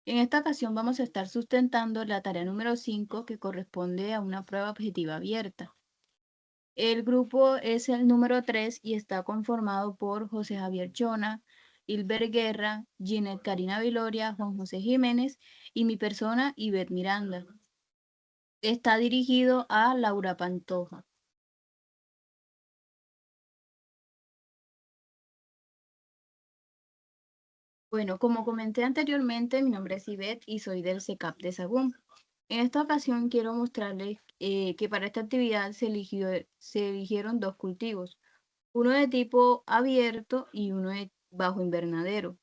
En esta ocasión vamos a estar sustentando la tarea número 5 que corresponde a una prueba objetiva abierta. El grupo es el número 3 y está conformado por José Javier Chona, Hilber Guerra, Ginette Karina Viloria, Juan José Jiménez y mi persona, Ivette Miranda. Está dirigido a Laura Pantoja. Bueno, como comenté anteriormente, mi nombre es Ivette y soy del CECAP de Sagún. En esta ocasión quiero mostrarles que para esta actividad se eligieron dos cultivos, uno de tipo abierto y uno de bajo invernadero.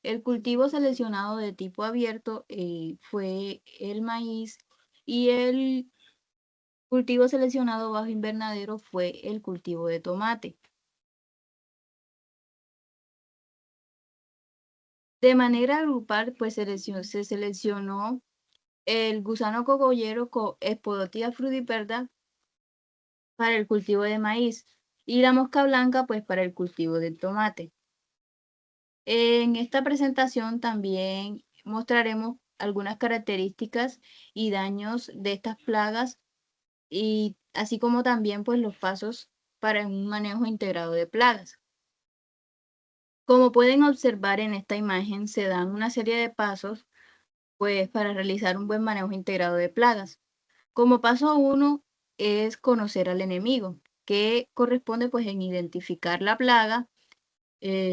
El cultivo seleccionado de tipo abierto fue el maíz y el cultivo seleccionado bajo invernadero fue el cultivo de tomate. De manera grupal, pues se seleccionó el gusano cogollero Espodotia frudiperda para el cultivo de maíz y la mosca blanca pues para el cultivo de tomate. En esta presentación también mostraremos algunas características y daños de estas plagas y así como también pues los pasos para un manejo integrado de plagas. Como pueden observar en esta imagen, se dan una serie de pasos pues para realizar un buen manejo integrado de plagas. Como paso uno es conocer al enemigo, que corresponde pues en identificar la plaga,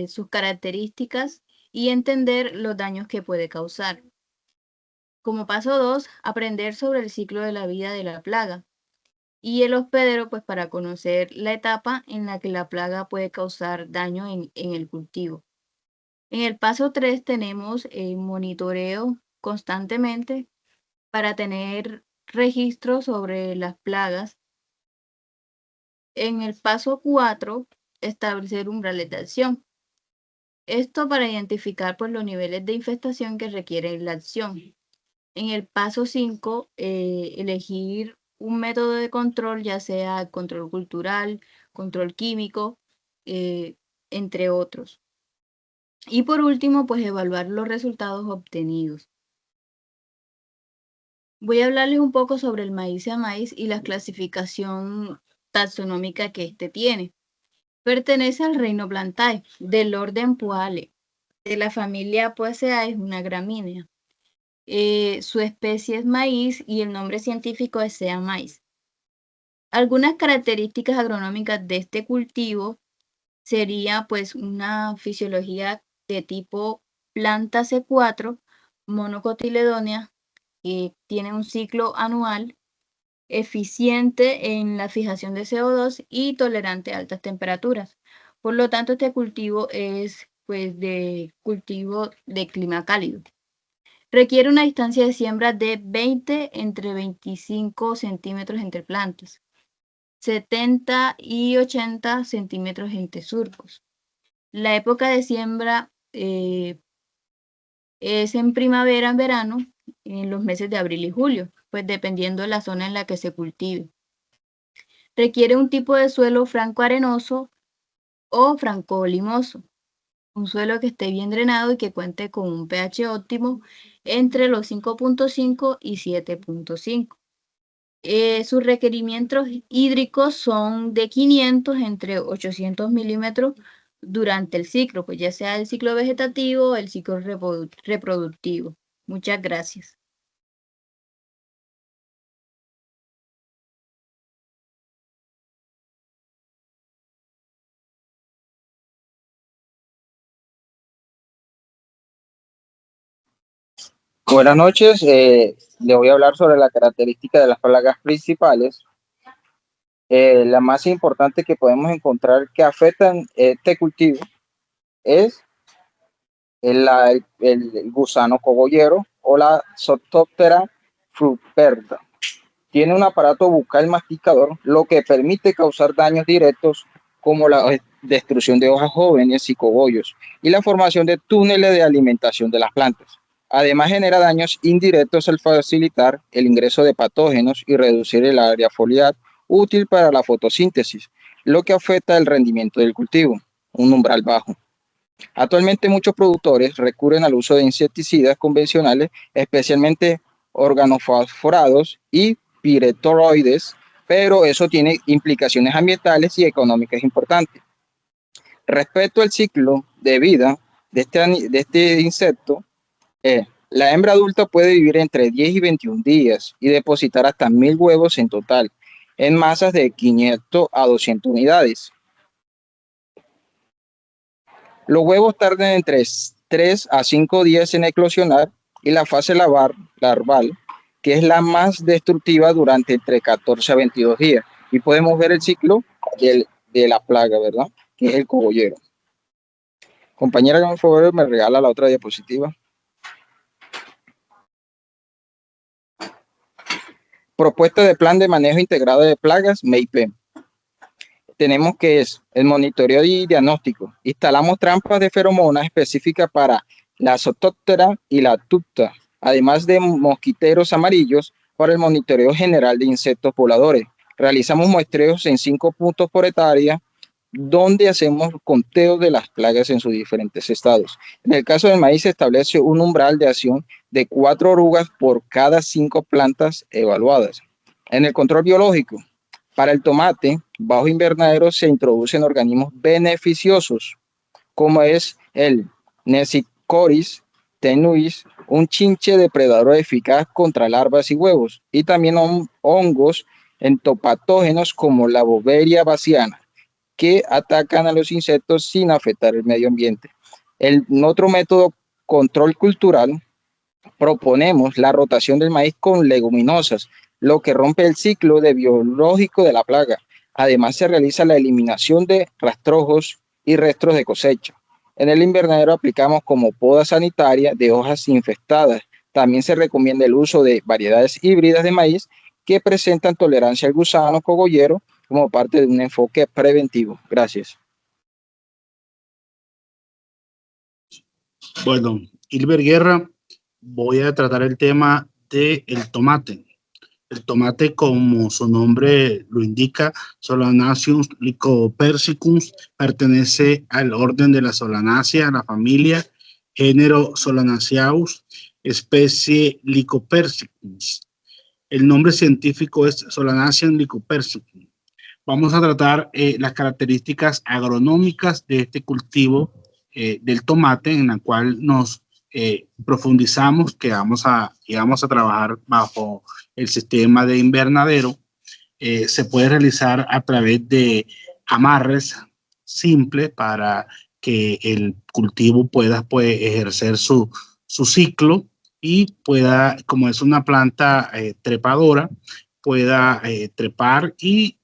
sus características y entender los daños que puede causar. Como paso 2, aprender sobre el ciclo de la vida de la plaga. Y el hospedero, pues para conocer la etapa en la que la plaga puede causar daño en el cultivo. En el paso 3 tenemos el monitoreo constantemente para tener registro sobre las plagas. En el paso 4, establecer umbrales de acción. Esto para identificar pues, los niveles de infestación que requieren la acción. En el paso 5, elegir un método de control, ya sea control cultural, control químico, eh, entre otros. Y por último, pues evaluar los resultados obtenidos. Voy a hablarles un poco sobre el maíz a maíz y la clasificación taxonómica que este tiene. Pertenece al reino Plantae, del orden Poale. De la familia Poaceae es una gramínea. Su especie es maíz y el nombre científico es sea maíz. Algunas características agronómicas de este cultivo sería pues una fisiología de tipo planta C4, monocotiledónea, que tiene un ciclo anual, eficiente en la fijación de CO2 y tolerante a altas temperaturas. Por lo tanto, este cultivo es pues de cultivo de clima cálido. Requiere una distancia de siembra de 20 entre 25 centímetros entre plantas, 70 y 80 centímetros entre surcos. La época de siembra es en primavera, en verano, en los meses de abril y julio, pues dependiendo de la zona en la que se cultive. Requiere un tipo de suelo franco-arenoso o franco-limoso, un suelo que esté bien drenado y que cuente con un pH óptimo entre los 5.5 y 7.5. Sus requerimientos hídricos son de 500 entre 800 milímetros durante el ciclo, pues ya sea el ciclo vegetativo o el ciclo reproductivo. Muchas gracias. Buenas noches, le voy a hablar sobre la característica de las plagas principales. La más importante que podemos encontrar que afectan este cultivo es el gusano cogollero o la Zooptera fruperta. Tiene un aparato bucal masticador, lo que permite causar daños directos como la destrucción de hojas jóvenes y cogollos y la formación de túneles de alimentación de las plantas. Además, genera daños indirectos al facilitar el ingreso de patógenos y reducir el área foliar útil para la fotosíntesis, lo que afecta el rendimiento del cultivo, un umbral bajo. Actualmente muchos productores recurren al uso de insecticidas convencionales, especialmente organofosforados y piretoroides, pero eso tiene implicaciones ambientales y económicas importantes. Respecto al ciclo de vida de este insecto, la hembra adulta puede vivir entre 10 y 21 días y depositar hasta 1000 huevos en total, en masas de 500 a 200 unidades. Los huevos tardan entre 3 a 5 días en eclosionar y la fase larval, que es la más destructiva, durante entre 14 a 22 días. Y podemos ver el ciclo de la plaga, ¿verdad? Que es el cogollero. Compañera, por favor, me regala la otra diapositiva. Propuesta de plan de manejo integrado de plagas, MEIP. Tenemos que es el monitoreo y diagnóstico. Instalamos trampas de feromonas específicas para la Zoetóptera y la Tupta, además de mosquiteros amarillos para el monitoreo general de insectos voladores. Realizamos muestreos en 5 puntos por hectárea, donde hacemos conteo de las plagas en sus diferentes estados. En el caso del maíz se establece un umbral de acción de 4 orugas por cada 5 plantas evaluadas. En el control biológico, para el tomate, bajo invernadero se introducen organismos beneficiosos, como es el Nesicoris tenuis, un chinche depredador eficaz contra larvas y huevos, y también hongos entopatógenos como la Boveria baciana, que atacan a los insectos sin afectar el medio ambiente. El otro método, control cultural, proponemos la rotación del maíz con leguminosas, lo que rompe el ciclo de biológico de la plaga. Además, se realiza la eliminación de rastrojos y restos de cosecha. En el invernadero aplicamos como poda sanitaria de hojas infestadas. También se recomienda el uso de variedades híbridas de maíz que presentan tolerancia al gusano cogollero como parte de un enfoque preventivo. Gracias. Bueno, Hilbert Guerra, voy a tratar el tema del tomate. El tomate, como su nombre lo indica, Solanaceae lycopersicum, pertenece al orden de la Solanaceae, a la familia, género Solanaceaus, especie Lycopersicum. El nombre científico es Solanaceae lycopersicum. Vamos a tratar las características agronómicas de este cultivo del tomate, en la cual nos profundizamos, que vamos a trabajar bajo el sistema de invernadero. Se puede realizar a través de amarres simples para que el cultivo pueda, pues, ejercer su ciclo y pueda, como es una planta trepadora, pueda trepar y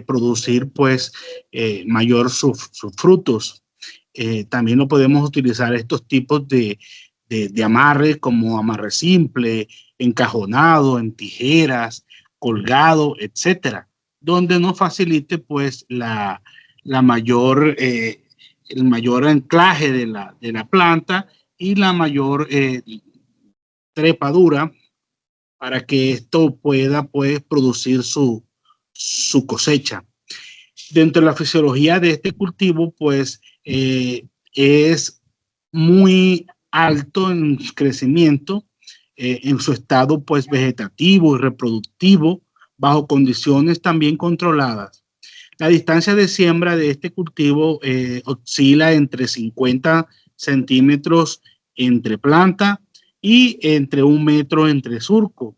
producir, pues, mayor sus frutos. También lo podemos utilizar estos tipos de amarre, como amarre simple, encajonado, en tijeras, colgado, etcétera, donde nos facilite, pues, la mayor, el mayor anclaje de la planta y la mayor trepadura para que esto pueda, pues, producir su cosecha. Dentro de la fisiología de este cultivo, pues, es muy alto en crecimiento, en su estado, pues, vegetativo y reproductivo, bajo condiciones también controladas. La distancia de siembra de este cultivo oscila entre 50 centímetros entre planta y entre 1 metro entre surco.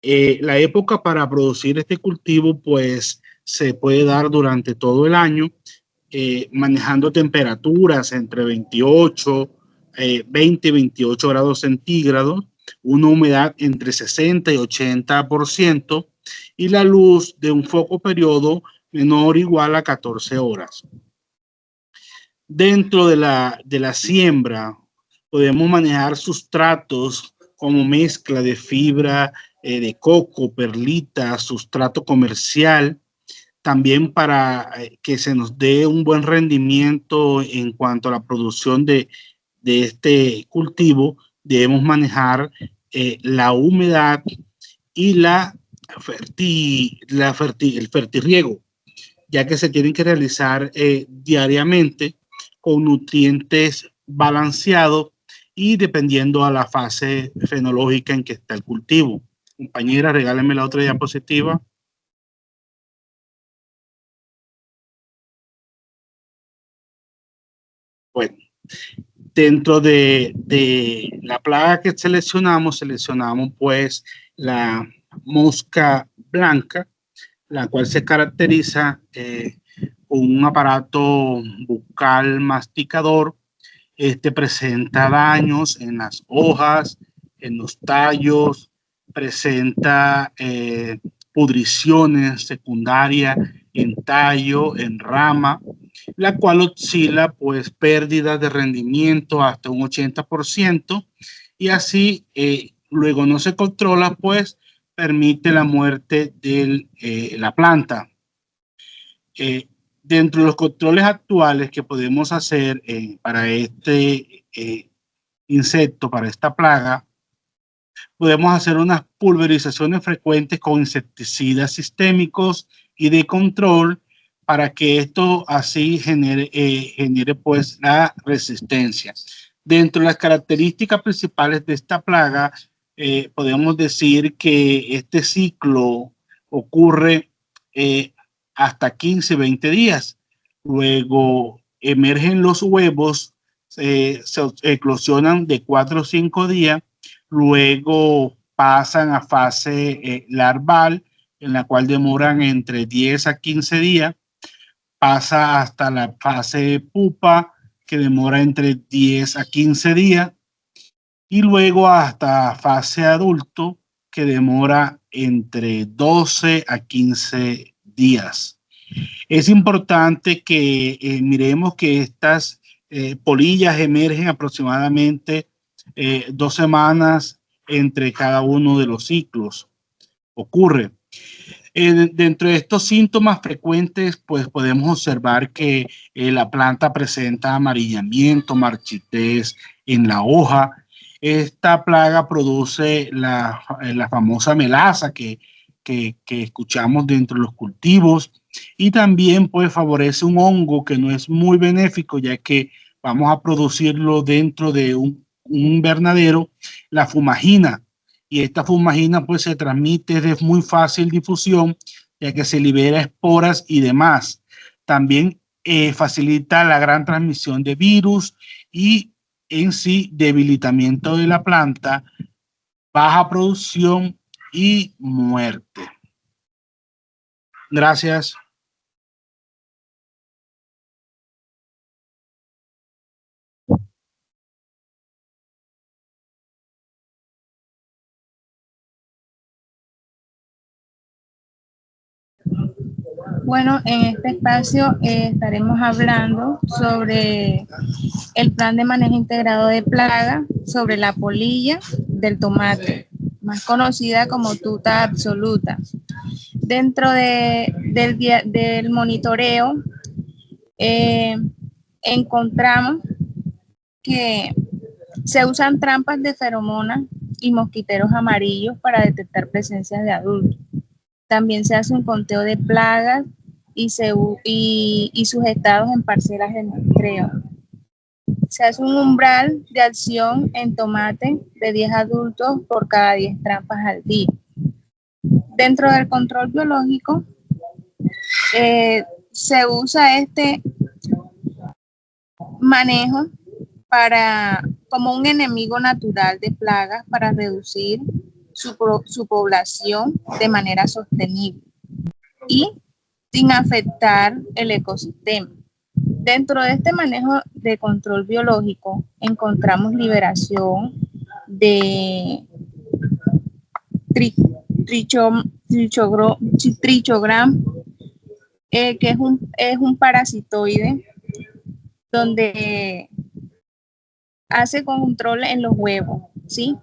La época para producir este cultivo, pues, se puede dar durante todo el año, manejando temperaturas entre 20 y 28 grados centígrados, una humedad entre 60 y 80% y la luz de un foco periodo menor o igual a 14 horas. Dentro de la siembra podemos manejar sustratos como mezcla de fibra de coco, perlita, sustrato comercial, también para que se nos dé un buen rendimiento en cuanto a la producción de este cultivo. Debemos manejar la humedad y el fertirriego, ya que se tienen que realizar diariamente con nutrientes balanceados y dependiendo a la fase fenológica en que está el cultivo. Compañera, regálenme la otra diapositiva. Bueno, dentro de la plaga que seleccionamos pues la mosca blanca, la cual se caracteriza con un aparato bucal masticador. Este presenta daños en las hojas, en los tallos, presenta pudriciones secundarias en tallo, en rama, la cual oscila pues pérdidas de rendimiento hasta un 80% y así luego no se controla, pues permite la muerte de la planta. Dentro de los controles actuales que podemos hacer para este insecto, para esta plaga, podemos hacer unas pulverizaciones frecuentes con insecticidas sistémicos y de control para que esto así genere pues la resistencia. Dentro de las características principales de esta plaga, podemos decir que este ciclo ocurre hasta 15, 20 días. Luego emergen los huevos, se eclosionan de 4 o 5 días. Luego pasan a fase larval, en la cual demoran entre 10 a 15 días. Pasa hasta la fase pupa, que demora entre 10 a 15 días. Y luego hasta fase adulto, que demora entre 12 a 15 días. Es importante que miremos que estas polillas emergen aproximadamente 2 semanas entre cada uno de los ciclos. Ocurre. Dentro de estos síntomas frecuentes, pues podemos observar que la planta presenta amarillamiento, marchitez en la hoja. Esta plaga produce la famosa melaza que escuchamos dentro de los cultivos y también pues favorece un hongo que no es muy benéfico, ya que vamos a producirlo dentro de un invernadero, la fumagina. Y esta fumagina pues se transmite de muy fácil difusión, ya que se libera esporas y demás. También facilita la gran transmisión de virus y en sí debilitamiento de la planta, baja producción y muerte. Gracias. Bueno, en este espacio estaremos hablando sobre el plan de manejo integrado de plaga, sobre la polilla del tomate, más conocida como tuta absoluta. Dentro del monitoreo encontramos que se usan trampas de feromonas y mosquiteros amarillos para detectar presencias de adultos. También se hace un conteo de plagas y sus estados en parcelas de muestreo. Se hace un umbral de acción en tomate de 10 adultos por cada 10 trampas al día. Dentro del control biológico, se usa este manejo como un enemigo natural de plagas para reducir su población de manera sostenible y sin afectar el ecosistema. Dentro de este manejo de control biológico encontramos liberación de trichogram, que es un parasitoide donde hace control en los huevos, ¿sí?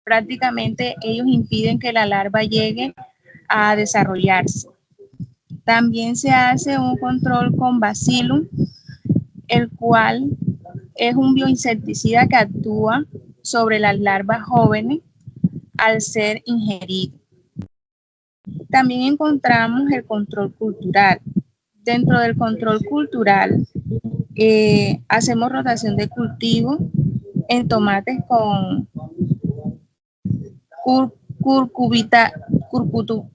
Prácticamente ellos impiden que la larva llegue a desarrollarse. También se hace un control con Bacillus, el cual es un bioinsecticida que actúa sobre las larvas jóvenes al ser ingerido. También encontramos el control cultural. Dentro del control cultural hacemos rotación de cultivo en tomates con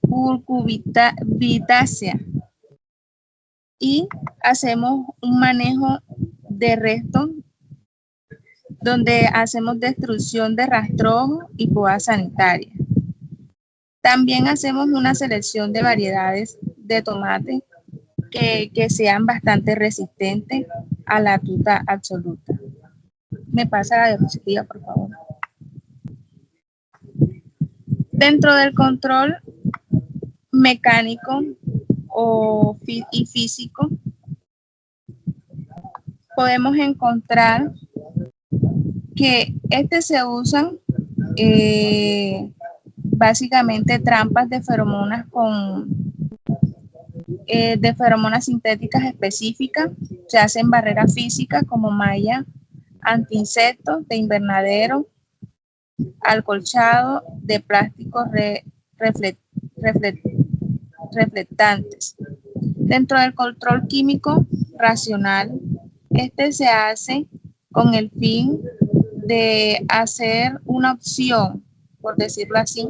curcubitácea y hacemos un manejo de restos donde hacemos destrucción de rastrojos y poda sanitaria. También hacemos una selección de variedades de tomate que sean bastante resistentes a la tuta absoluta. Me pasa la diapositiva, por favor. Dentro del control mecánico y físico, podemos encontrar que se usan básicamente trampas de feromonas de feromonas sintéticas específicas. Se hacen barreras físicas como malla anti-insectos de invernadero, acolchado de plásticos reflectantes. Dentro del control químico racional, se hace con el fin de hacer una opción, por decirlo así,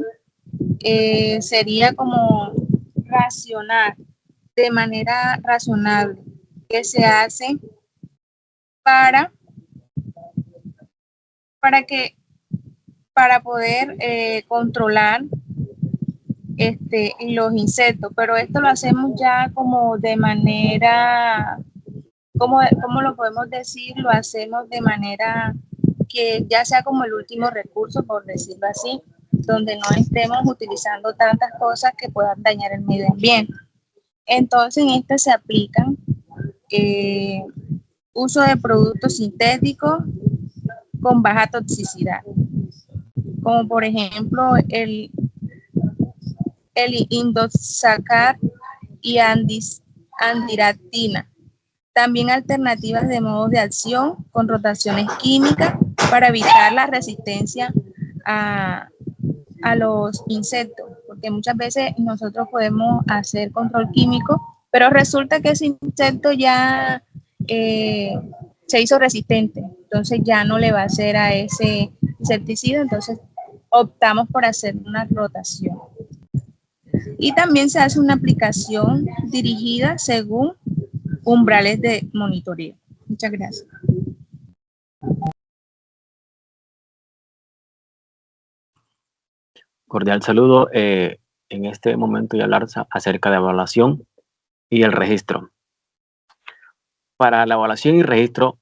sería como racional, de manera razonable, que se hace para poder controlar los insectos, pero esto lo hacemos ya como de manera, ¿cómo lo podemos decir? Lo hacemos de manera que ya sea como el último recurso, por decirlo así, donde no estemos utilizando tantas cosas que puedan dañar el medio ambiente. Entonces, en se aplican uso de productos sintéticos con baja toxicidad, como por ejemplo el indoxacar y andiratina. También alternativas de modos de acción con rotaciones químicas para evitar la resistencia a los insectos, porque muchas veces nosotros podemos hacer control químico, pero resulta que ese insecto ya se hizo resistente, entonces ya no le va a hacer a ese insecticida, entonces optamos por hacer una rotación. Y también se hace una aplicación dirigida según umbrales de monitoreo. Muchas gracias. Cordial saludo. En este momento voy a hablar acerca de evaluación y el registro. Para la evaluación y registro,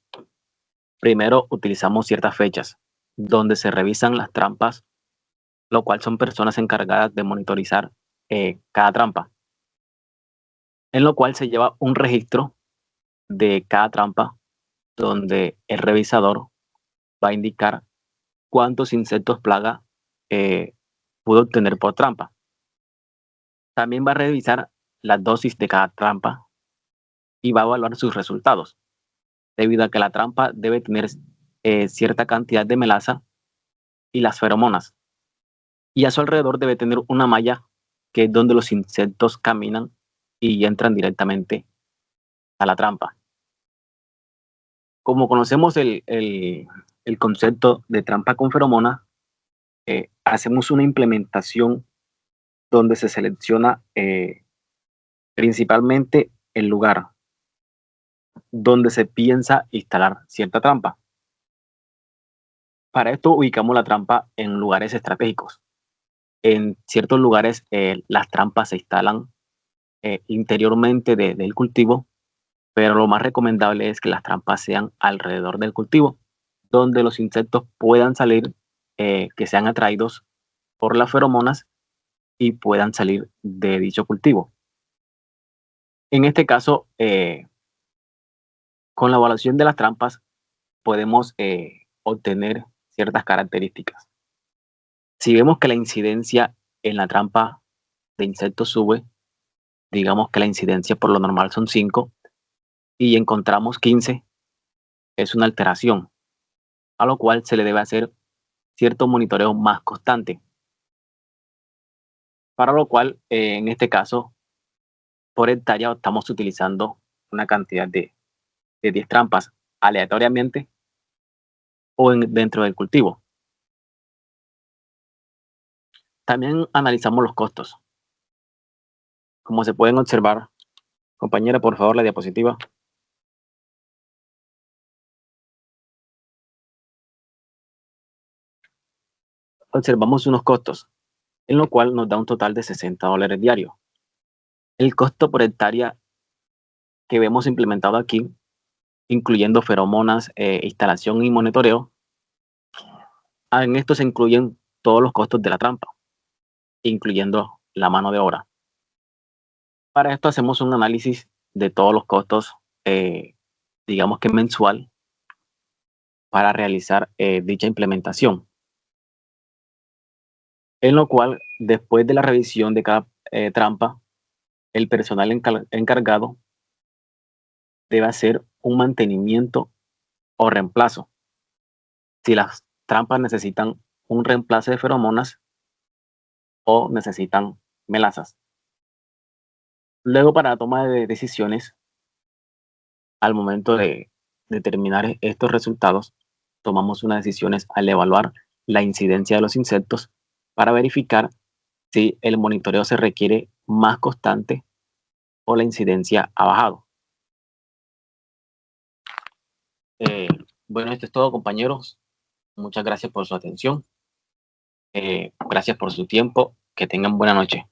primero utilizamos ciertas fechas donde se revisan las trampas, lo cual son personas encargadas de monitorizar cada trampa, en lo cual se lleva un registro de cada trampa donde el revisador va a indicar cuántos insectos plaga pudo obtener por trampa. También va a revisar la dosis de cada trampa y va a evaluar sus resultados, debido a que la trampa debe tener cierta cantidad de melaza y las feromonas. Y a su alrededor debe tener una malla que es donde los insectos caminan y entran directamente a la trampa. Como conocemos el concepto de trampa con feromonas, hacemos una implementación donde se selecciona principalmente el lugar donde se piensa instalar cierta trampa. Para esto ubicamos la trampa en lugares estratégicos. En ciertos lugares las trampas se instalan interiormente del cultivo, pero lo más recomendable es que las trampas sean alrededor del cultivo, donde los insectos puedan salir, que sean atraídos por las feromonas y puedan salir de dicho cultivo. En este caso, con la evaluación de las trampas podemos obtener ciertas características. Si vemos que la incidencia en la trampa de insectos sube, digamos que la incidencia por lo normal son 5 y encontramos 15, es una alteración, a lo cual se le debe hacer cierto monitoreo más constante. Para lo cual, en este caso, por hectárea estamos utilizando una cantidad de de 10 trampas aleatoriamente o dentro del cultivo. También analizamos los costos. Como se pueden observar, compañera, por favor, la diapositiva. Observamos unos costos, en lo cual nos da un total de $60 diarios. El costo por hectárea que vemos implementado aquí, incluyendo feromonas, instalación y monitoreo, en esto se incluyen todos los costos de la trampa, incluyendo la mano de obra. Para esto hacemos un análisis de todos los costos, digamos que mensual, para realizar dicha implementación. En lo cual, después de la revisión de cada trampa, el personal encargado debe hacer un mantenimiento o reemplazo. Si las trampas necesitan un reemplazo de feromonas o necesitan melazas. Luego, para la toma de decisiones, al momento de determinar estos resultados, tomamos unas decisiones al evaluar la incidencia de los insectos para verificar si el monitoreo se requiere más constante o la incidencia ha bajado. Bueno, esto es todo, compañeros. Muchas gracias por su atención. Gracias por su tiempo. Que tengan buena noche.